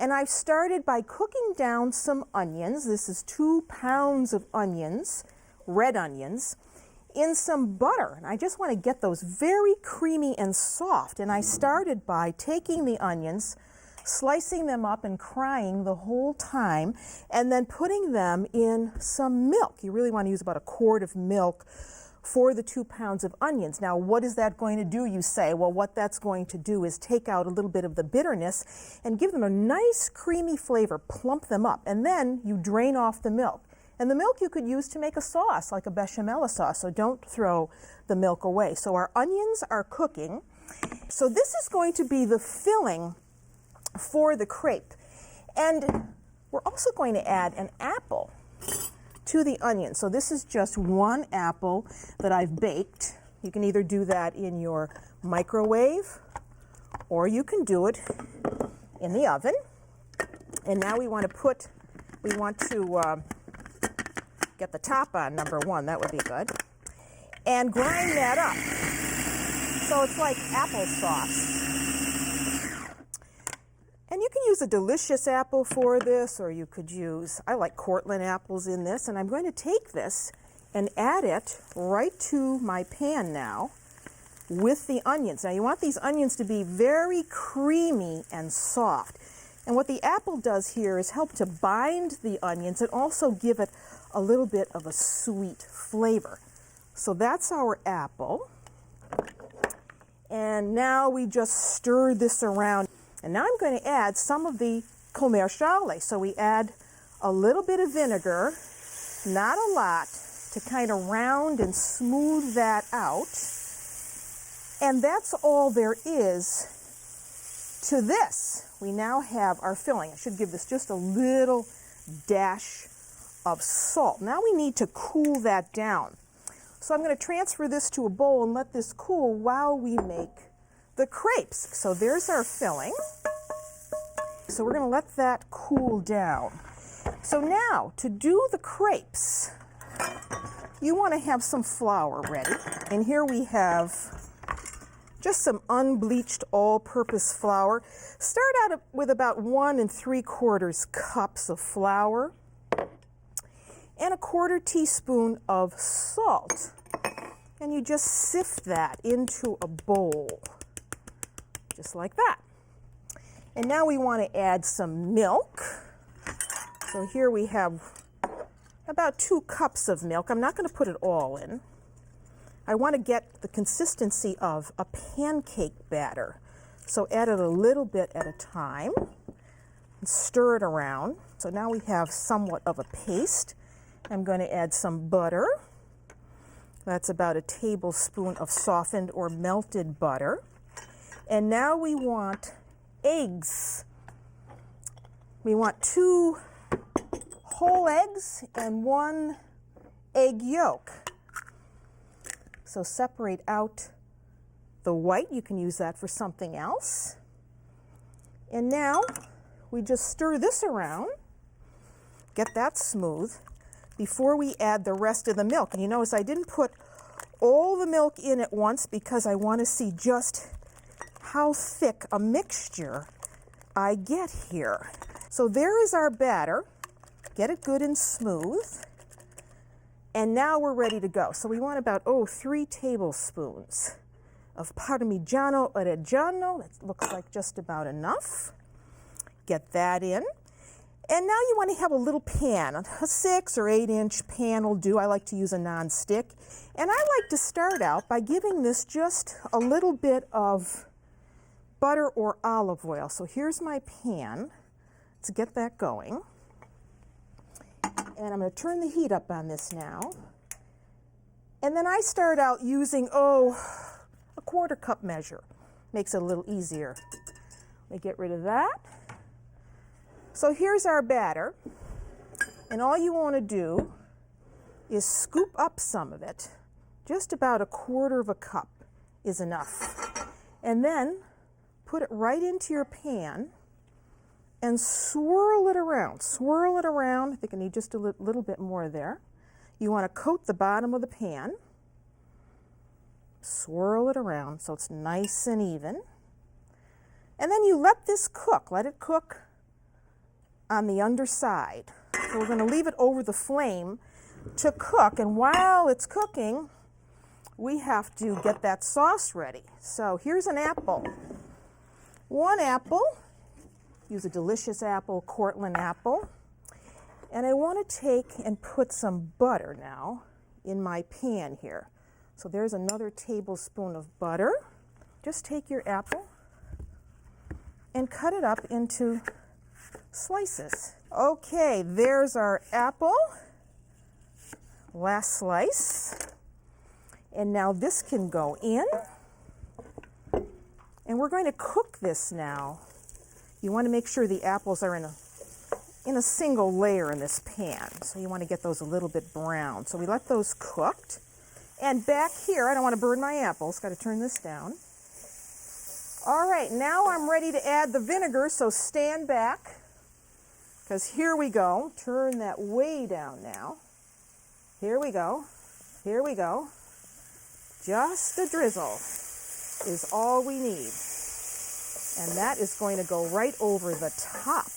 And I've started by cooking down some onions. This is 2 pounds of onions, red onions, in some butter. And I just want to get those very creamy and soft. And I started by taking the onions, slicing them up and crying the whole time, and then putting them in some milk. You really want to use about a quart of milk for the 2 pounds of onions. Now, what is that going to do, you say? Well, what that's going to do is take out a little bit of the bitterness and give them a nice creamy flavor, plump them up, and then you drain off the milk. And the milk you could use to make a sauce, like a bechamel sauce, so don't throw the milk away. So our onions are cooking. So this is going to be the filling for the crepe. And we're also going to add an apple to the onion. So this is just 1 apple that I've baked. You can either do that in your microwave or you can do it in the oven. And now we want to get the top on, number 1, that would be good, and grind that up. So it's like applesauce. And you can use a delicious apple for this, or you could use, I like Cortland apples in this, and I'm going to take this and add it right to my pan now with the onions. Now you want these onions to be very creamy and soft. And what the apple does here is help to bind the onions and also give it a little bit of a sweet flavor. So that's our apple. And now we just stir this around. And now I'm going to add some of the commerciale. So we add a little bit of vinegar, not a lot, to kind of round and smooth that out. And that's all there is to this. We now have our filling. I should give this just a little dash of salt. Now we need to cool that down. So I'm going to transfer this to a bowl and let this cool while we make the crepes. So there's our filling. So we're going to let that cool down. So now to do the crepes, you want to have some flour ready. And here we have just some unbleached all-purpose flour. Start out with about 1 3/4 cups of flour and a 1/4 teaspoon of salt. And you just sift that into a bowl, just like that. And now we want to add some milk. So here we have about 2 cups of milk. I'm not going to put it all in. I want to get the consistency of a pancake batter. So add it a little bit at a time and stir it around. So now we have somewhat of a paste. I'm going to add some butter. That's about a tablespoon of softened or melted butter. And now we want eggs. We want 2 whole eggs and 1 egg yolk. So separate out the white. You can use that for something else. And now we just stir this around, get that smooth, before we add the rest of the milk. And you notice I didn't put all the milk in at once because I want to see just how thick a mixture I get here. So there is our batter. Get it good and smooth. And now we're ready to go. So we want about, 3 tablespoons of Parmigiano Reggiano. That looks like just about enough. Get that in. And now you want to have a little pan. A 6 or 8 inch pan will do. I like to use a non-stick. And I like to start out by giving this just a little bit of butter or olive oil. So here's my pan to get that going. And I'm going to turn the heat up on this now. And then I start out using, a 1/4 cup measure. Makes it a little easier. Let me get rid of that. So here's our batter. And all you want to do is scoop up some of it. Just about a 1/4 cup is enough. And then put it right into your pan and swirl it around. Swirl it around. I think I need just a little bit more there. You want to coat the bottom of the pan. Swirl it around so it's nice and even. And then you let this cook. Let it cook on the underside. So we're going to leave it over the flame to cook, and while it's cooking, we have to get that sauce ready. So here's an apple. 1 apple, use a delicious apple, Cortland apple. And I want to take and put some butter now in my pan here. So there's another tablespoon of butter. Just take your apple and cut it up into slices. Okay, there's our apple. Last slice. And now this can go in. And we're going to cook this now. You want to make sure the apples are in a single layer in this pan. So you want to get those a little bit brown. So we let those cooked. And back here, I don't want to burn my apples. Got to turn this down. All right, now I'm ready to add the vinegar, so stand back. Because here we go. Turn that way down now. Here we go. Here we go. Just a drizzle is all we need. And that is going to go right over the top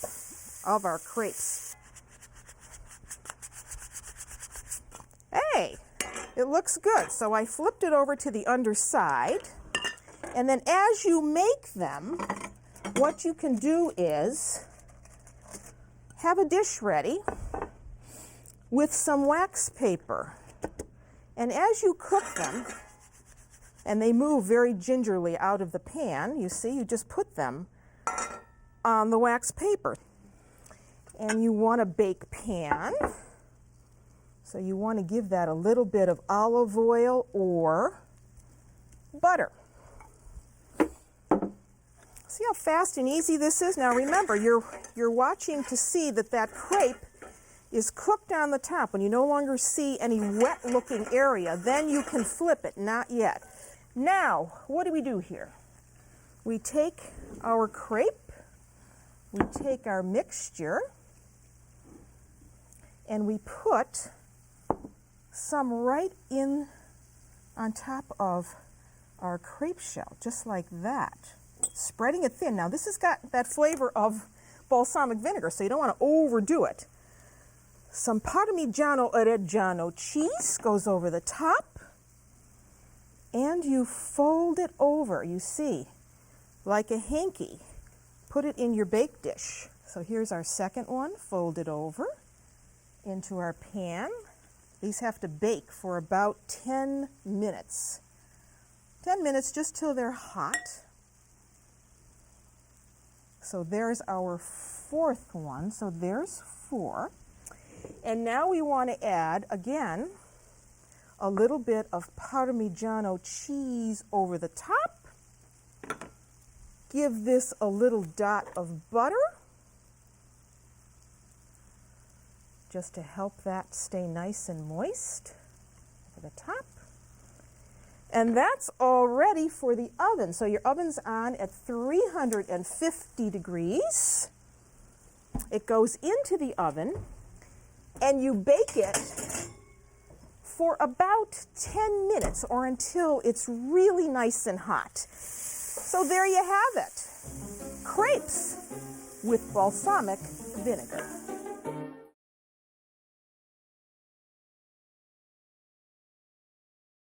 of our crepes. Hey, it looks good. So I flipped it over to the underside. And then as you make them, what you can do is have a dish ready with some wax paper. And as you cook them, and they move very gingerly out of the pan, you see, you just put them on the wax paper. And you want a bake pan. So you want to give that a little bit of olive oil or butter. See how fast and easy this is? Now remember, you're watching to see that crepe is cooked on the top. When you no longer see any wet looking area, then you can flip it, not yet. Now, what do we do here? We take our crepe, we take our mixture, and we put some right in on top of our crepe shell, just like that. Spreading it thin. Now this has got that flavor of balsamic vinegar, so you don't want to overdo it. Some Parmigiano Reggiano cheese goes over the top, and you fold it over, you see, like a hanky. Put it in your bake dish. So here's our second one, fold it over into our pan. These have to bake for about 10 minutes. 10 minutes just till they're hot. So there's our fourth one. So there's 4. And now we want to add, again, a little bit of Parmigiano cheese over the top. Give this a little dot of butter, just to help that stay nice and moist over the top. And that's all ready for the oven. So your oven's on at 350 degrees. It goes into the oven, and you bake it for about 10 minutes or until it's really nice and hot. So there you have it. Crepes with balsamic vinegar.